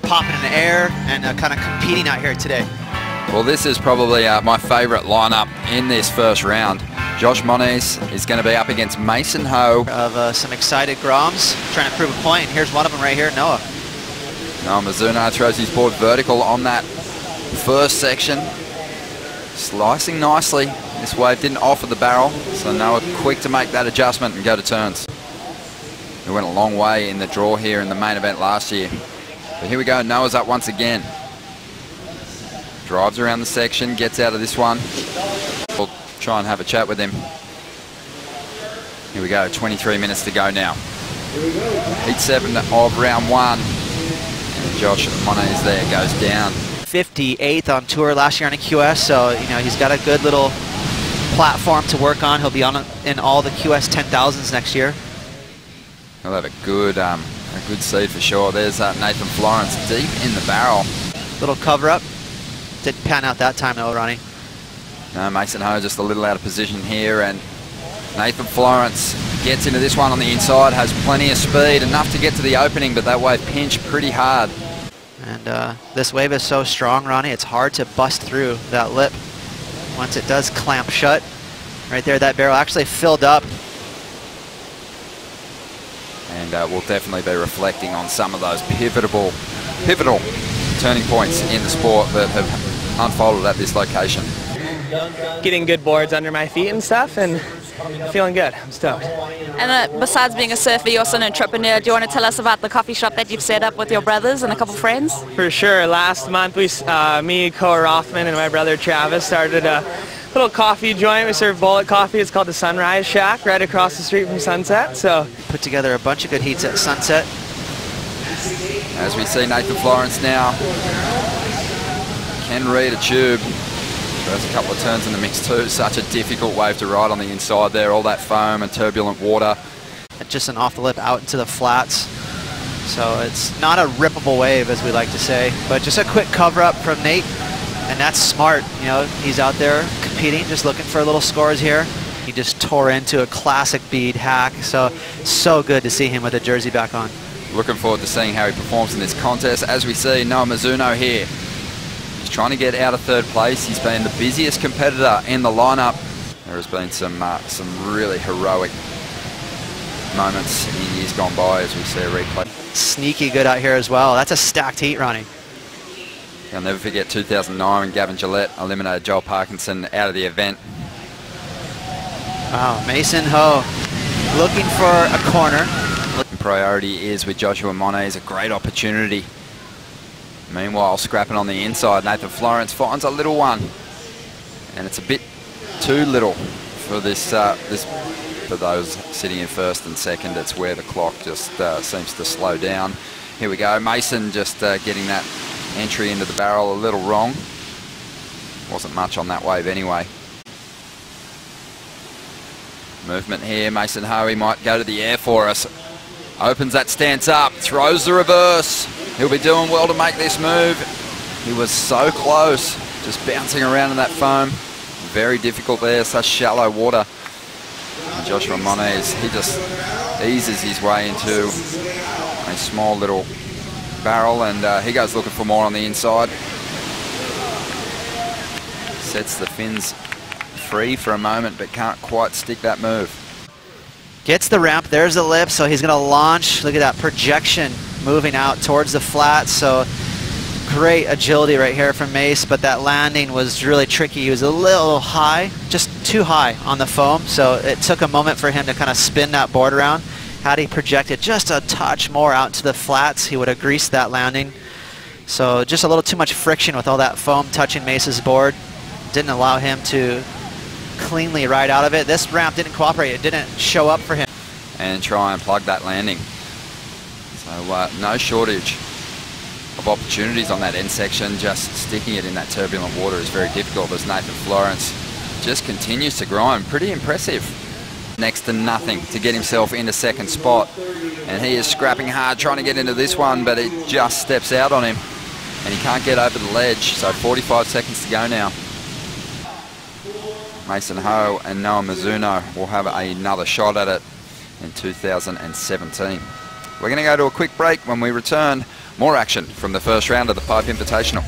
popping in the air and kind of competing out here today. Well, this is probably my favourite lineup in this first round. Josh Moniz is going to be up against Mason Ho. Of some excited Groms trying to prove a point. Here's one of them right here, Noah. Now Mizuno throws his board vertical on that first section. Slicing nicely. This wave didn't offer the barrel, so Noah quick to make that adjustment and go to turns. We went a long way in the draw here in the main event last year. But here we go, Noah's up once again. Drives around the section, gets out of this one. We'll try and have a chat with him. Here we go, 23 minutes to go now. Heat 7 of round 1. And Josh Moniz there goes down. 58th on tour last year on a QS, so you know he's got a good little platform to work on. He'll be on in all the QS 10,000s next year. He'll have a good seed for sure. There's Nathan Florence deep in the barrel. Little cover up. Didn't pan out that time though, Ronnie. No, Mason Ho just a little out of position here, and Nathan Florence gets into this one on the inside, has plenty of speed, enough to get to the opening, but that wave pinched pretty hard. And this wave is so strong, Ronnie, it's hard to bust through that lip. Once it does clamp shut, right there, that barrel actually filled up. And we'll definitely be reflecting on some of those pivotal turning points in the sport that have unfolded at this location. Getting good boards under my feet and stuff, and feeling good. I'm stoked. And besides being a surfer, you're also an entrepreneur. Do you want to tell us about the coffee shop that you've set up with your brothers and a couple friends? For sure. Last month, me, Cole Rothman, and my brother Travis started a little coffee joint. We serve bullet coffee. It's called the Sunrise Shack, right across the street from Sunset. So put together a bunch of good heats at Sunset. As we see Nathan Florence now, can read a tube. There's a couple of turns in the mix too. Such a difficult wave to ride on the inside there. All that foam and turbulent water. Just an off the lip out into the flats. So it's not a rippable wave, as we like to say, but just a quick cover up from Nate. And that's smart. You know, he's out there competing, just looking for little scores here. He just tore into a classic bead hack. So good to see him with the jersey back on. Looking forward to seeing how he performs in this contest. As we see Noah Mizuno here. He's trying to get out of third place. He's been the busiest competitor in the lineup. There has been some really heroic moments in years gone by as we see a replay. Sneaky good out here as well. That's a stacked heat, Ronnie. I'll never forget 2009 when Gavin Gillette eliminated Joel Parkinson out of the event. Wow, Mason Ho looking for a corner. Priority is with Joshua Moniz, a great opportunity. Meanwhile, scrapping on the inside, Nathan Florence finds a little one. And it's a bit too little for this, for those sitting in first and second. It's where the clock just seems to slow down. Here we go, Mason just getting that entry into the barrel a little wrong. Wasn't much on that wave anyway. Movement here, Mason Ho, he might go to the air for us. Opens that stance up, throws the reverse. He'll be doing well to make this move. He was so close, just bouncing around in that foam. Very difficult there, such shallow water. And Joshua Moniz, he just eases his way into a small little barrel, and he goes looking for more on the inside. Sets the fins free for a moment, but can't quite stick that move. Gets the ramp, there's the lip, so he's gonna launch. Look at that projection moving out towards the flat. So great agility right here from Mace, but that landing was really tricky. He was a little high, just too high on the foam. So it took a moment for him to kind of spin that board around. Had he projected just a touch more out to the flats, he would have greased that landing. So just a little too much friction with all that foam touching Mace's board. Didn't allow him to cleanly ride out of it. This ramp didn't cooperate. It didn't show up for him. And try and plug that landing. So no shortage of opportunities on that end section. Just sticking it in that turbulent water is very difficult, as Nathan Florence just continues to grind. Pretty impressive. Next to nothing to get himself into second spot. And he is scrapping hard trying to get into this one, but it just steps out on him. And he can't get over the ledge. So 45 seconds to go now. Mason Ho and Noah Mizuno will have another shot at it in 2017. We're going to go to a quick break. When we return, More action from the first round of the Pipe Invitational.